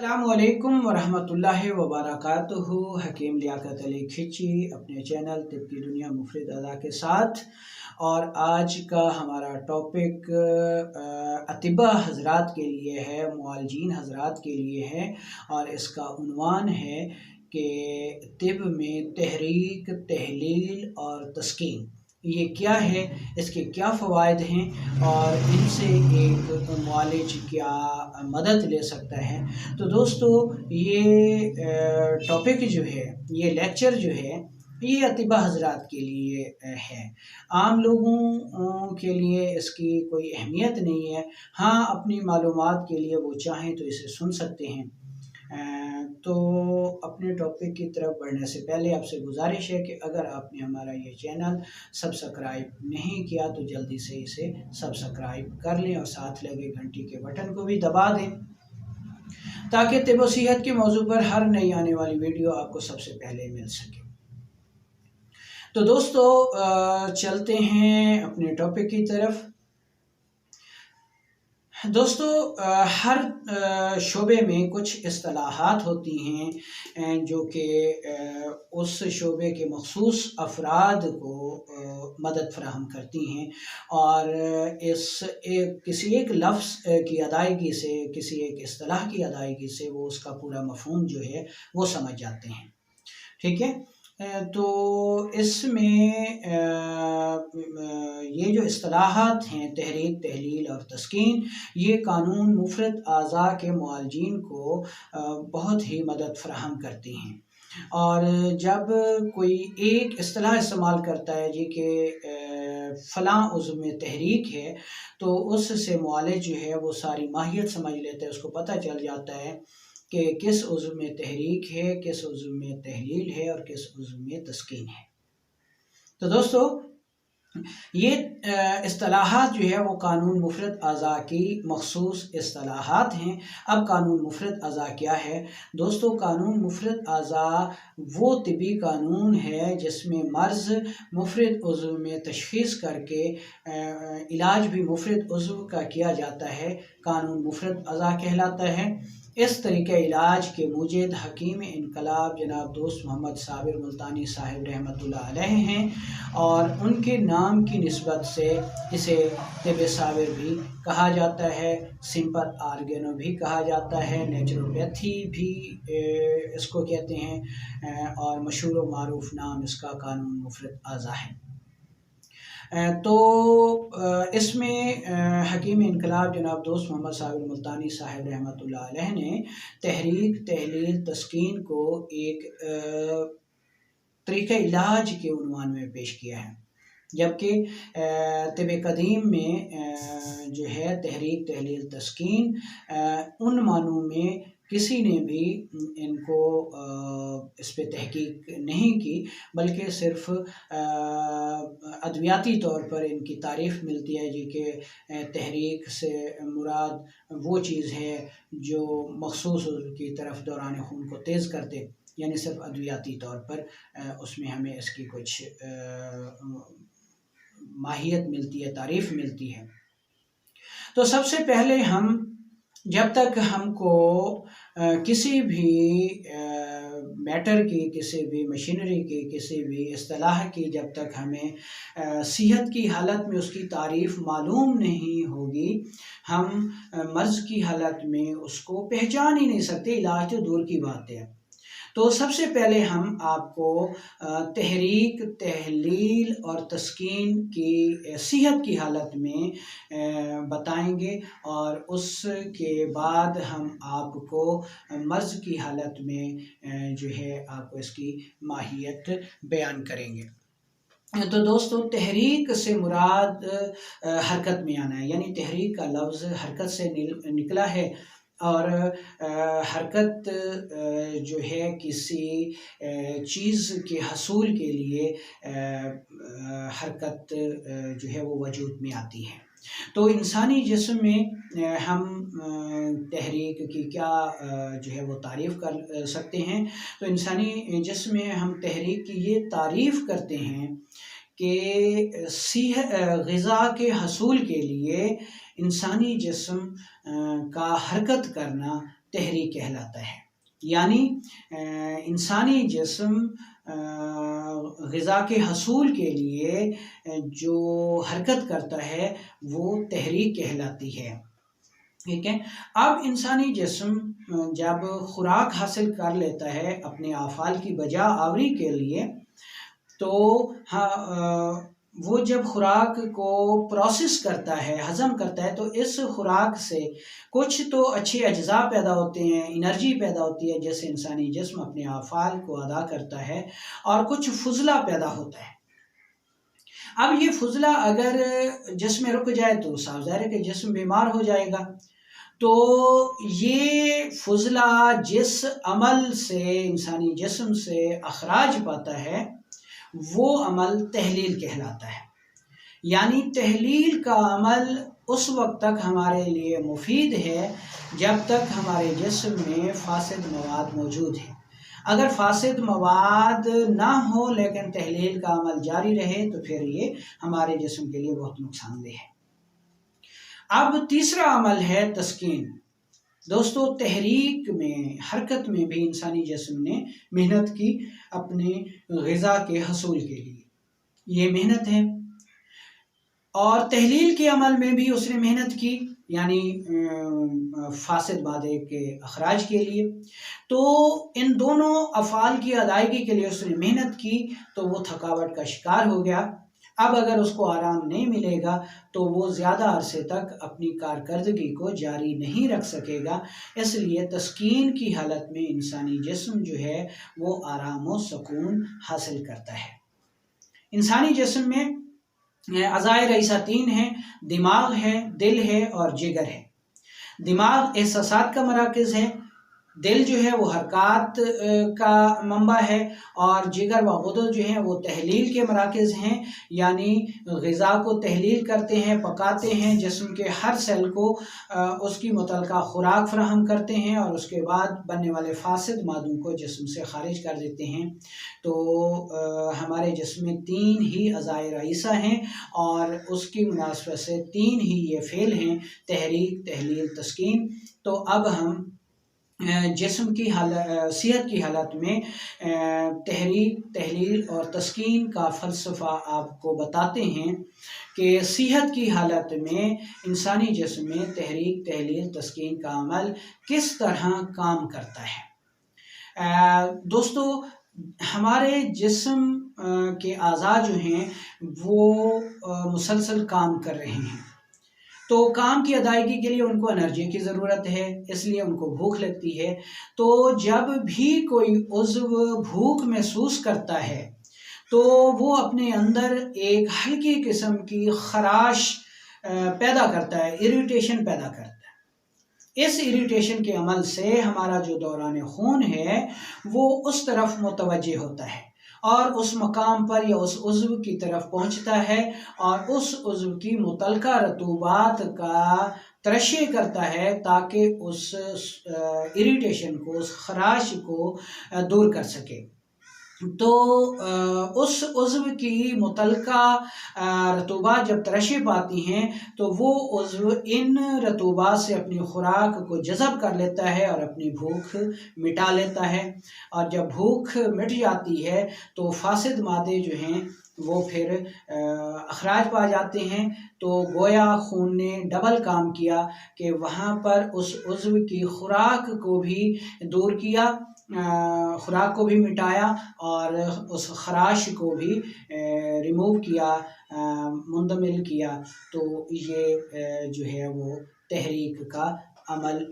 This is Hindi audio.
अस्सलामुअलैकुम वरहमतुल्लाहि वबरकातुहू। हकीम लियाकत अली खिची अपने चैनल तिब की दुनिया मुफरिद अदा के साथ। और आज का हमारा टॉपिक अतिबा हजरात के लिए है, मुआलजीन हजरात के लिए है, और इसका उन्वान है कि तिब में तहरीक, तहलील और तस्कीन ये क्या है, इसके क्या फ़वाइद हैं और इनसे एक मुआलिज क्या मदद ले सकता है। तो दोस्तों, ये टॉपिक जो है, ये लेक्चर जो है, ये अतिबा हजरात के लिए है। आम लोगों के लिए इसकी कोई अहमियत नहीं है। हाँ, अपनी मालूमात के लिए वो चाहें तो इसे सुन सकते हैं। तो अपने टॉपिक की तरफ बढ़ने से पहले आपसे गुजारिश है कि अगर आपने हमारा ये चैनल सब्सक्राइब नहीं किया तो जल्दी से इसे सब्सक्राइब कर लें और साथ लगे घंटी के बटन को भी दबा दें, ताकि तिब व सेहत के मौजू पर हर नई आने वाली वीडियो आपको सबसे पहले मिल सके। तो दोस्तों, चलते हैं अपने टॉपिक की तरफ। दोस्तों, हर शोबे में कुछ इस्तिलाहात होती हैं जो कि उस शोबे के मखसूस अफराद को मदद फराहम करती हैं, और किसी एक लफ्ज़ की अदायगी से, किसी एक इस्तिलाह की अदायगी से वो उसका पूरा मफ़हूम जो है वो समझ जाते हैं। ठीक है। तो इसमें ये जो इस्तिलाहात हैं, तहरीक, तहलील और तस्कीन, ये कानून मुफरद आज़ा के मुआलजीन को बहुत ही मदद फराहम करती हैं। और जब कोई एक इस्तिलाह इस्तेमाल करता है जी कि फ़लाँ उज़्व में तहरीक है, तो उससे मुआलिज जो है वो सारी माहियत समझ लेता है। उसको पता चल जाता है कि किस उज़्व में तहरीक है, किस उज़्व में तहलील है और किस उज़्व में तस्कीन है। तो दोस्तों, ये इस्तिलाहात जो है वो कानून मुफरद अज़ा की मखसूस इस्तिलाहात हैं। अब कानून मुफरद अज़ा क्या है दोस्तों? कानून मुफरद अज़ा वो तिबी कानून है जिसमें मर्ज़ मुफरद उज़्व में तशख़ीस करके इलाज भी मुफरद उज़्व का किया जाता है, कानून मुफरद अज़ा कहलाता है। इस तरीके इलाज के मुजिद हकीम इनकलाब जनाब दोस्त मोहम्मद साबिर मुल्तानी साहिब रहमतुल्लाह अलैह हैं, और उनके नाम की निस्बत से इसे तिब साबिर भी कहा जाता है, सिंपल आर्गेनो भी कहा जाता है, नेचुरोपैथी भी इसको कहते हैं, और मशहूर व मारूफ नाम इसका कानून मुफरद अज़ा है। तो इसमें हकीम इनकलाब जनाब दोस्त मोहम्मद साबिर मुल्तानी साहिब रहमतुल्लाह अलैह ने तहरीक, तहलील, तस्कीन को एक तरीक़े इलाज के उन्वान में पेश किया है, जबकि तिब कदीम में जो है तहरीक, तहलील, तस्कीन उन मानों में किसी ने भी इनको इस पे तहकीक नहीं की, बल्कि सिर्फ़ अद्वियाती तौर पर इनकी तारीफ़ मिलती है जी कि तहरीक से मुराद वो चीज़ है जो मखसूस की तरफ दौरान खून को तेज़ कर दे, यानी सिर्फ अद्वियाती तौर पर उसमें हमें इसकी कुछ माहियत मिलती है, तारीफ़ मिलती है। तो सबसे पहले हम, जब तक हमको किसी भी मैटर की, किसी भी मशीनरी की, किसी भी इस्तिलाह की, जब तक हमें सेहत की हालत में उसकी तारीफ़ मालूम नहीं होगी, हम मर्ज़ की हालत में उसको पहचान ही नहीं सकते, इलाज तो दूर की बात है। तो सबसे पहले हम आपको तहरीक, तहलील और तस्कीन की सेहत की हालत में बताएंगे, और उसके बाद हम आपको मर्ज़ की हालत में जो है आपको इसकी माहियत बयान करेंगे। तो दोस्तों, तहरीक से मुराद हरकत में आना है, यानी तहरीक का लफ्ज़ हरकत से निकला है, और हरकत जो है किसी चीज़ के हसूल के लिए हरकत जो है वो वजूद में आती है। तो इंसानी जिस्म में हम तहरीक की क्या जो है वो तारीफ़ कर सकते हैं। तो इंसानी जिस्म में हम तहरीक की ये तारीफ़ करते हैं कि ग़िज़ा के हसूल के लिए इंसानी जिस्म का हरकत करना तहरीक कहलाता है। यानी इंसानी जिस्म ग़िज़ा के हसूल के लिए जो हरकत करता है वो तहरीक कहलाती है। ठीक है। अब इंसानी जिस्म जब खुराक हासिल कर लेता है अपने आफ़ाल की बजा आवरी के लिए, तो वो जब खुराक को प्रोसेस करता है, हज़म करता है, तो इस खुराक से कुछ तो अच्छे अज्जा पैदा होते हैं, एनर्जी पैदा होती है जैसे इंसानी जिस्म अपने आफ़ाल को अदा करता है, और कुछ फुजला पैदा होता है। अब ये फुजला अगर जिस्म में रुक जाए तो साफ ज़ाहिर है कि जिस्म बीमार हो जाएगा। तो ये फुजला जिस अमल से इंसानी जिस्म से अखराज पाता है वो अमल तहलील कहलाता है। यानी तहलील का अमल उस वक्त तक हमारे लिए मुफीद है जब तक हमारे जिस्म में फासिद मवाद मौजूद है। अगर फासिद मवाद ना हो लेकिन तहलील का अमल जारी रहे तो फिर ये हमारे जिस्म के लिए बहुत नुकसानदेह है। अब तीसरा अमल है तस्कीन। दोस्तों, तहरीक में, हरकत में भी इंसानी जिस्म ने मेहनत की अपने ग़िज़ा के हसूल के लिए, ये मेहनत है। और तहलील के अमल में भी उसने मेहनत की, यानी फासिद मादे के अखराज के लिए। तो इन दोनों अफ़ाल की अदायगी के लिए उसने मेहनत की, तो वो थकावट का शिकार हो गया। अब अगर उसको आराम नहीं मिलेगा तो वो ज़्यादा अरसे तक अपनी कारकर्दगी को जारी नहीं रख सकेगा। इसलिए तस्कीन की हालत में इंसानी जिस्म जो है वो आराम व सुकून हासिल करता है। इंसानी जिस्म में अज़ाए रईसा 3 हैं, दिमाग है, दिल है और जिगर है। दिमाग एहसासात का मराकज़ है, दिल जो है वो हरकत का मंबा है, और जिगर व गुदर जो हैं वो तहलील के मराकज़ हैं। यानी ग़िज़ा को तहलील करते हैं, पकाते हैं, जिस्म के हर सेल को उसकी मुतल्लिका खुराक फराहम करते हैं और उसके बाद बनने वाले फासिद मादों को जिस्म से खारिज कर देते हैं। तो हमारे जिस्म में 3 ही अज़ाए रईसा हैं और उसकी मुनासबत से 3 ही ये फ़ेल हैं, तहरीक, तहलील, तस्कीन। तो अब हम जिस्म की सेहत की हालत में तहरीक, तहलील और तस्कीन का फ़लसफ़ा आपको बताते हैं कि सेहत की हालत में इंसानी जिस्म में तहरीक, तहलील, तस्कीन का अमल किस तरह काम करता है। दोस्तों, हमारे जिस्म के अज़ा जो हैं वो मुसलसल काम कर रहे हैं, तो काम की अदायगी के लिए उनको एनर्जी की ज़रूरत है, इसलिए उनको भूख लगती है। तो जब भी कोई उज़्व भूख महसूस करता है तो वो अपने अंदर एक हल्की किस्म की खराश पैदा करता है, इरिटेशन पैदा करता है। इस इरिटेशन के अमल से हमारा जो दौरान खून है वो उस तरफ मुतवज्जे होता है और उस मकाम पर या उस उज़्व की तरफ पहुंचता है और उस उज़्व की मुतल्लिका रतूबात का तरश्शी करता है ताकि उस इरिटेशन को, उस खराश को दूर कर सके। तो उस उज़्व की मुतल्लिका रतूबात जब तरश्शी पाती हैं तो वो उज़्व इन रतूबात से अपनी खुराक को जज़ब कर लेता है और अपनी भूख मिटा लेता है। और जब भूख मिट जाती है तो फासिद मादे जो हैं वो फिर अखराज पा जाते हैं। तो गोया खून ने डबल काम किया कि वहाँ पर उस उज़्व की खुराक को भी दूर किया, खुराक को भी मिटाया और उस खराश को भी रिमूव किया, मुंदमिल किया। तो ये जो है वो तहरीक का अमल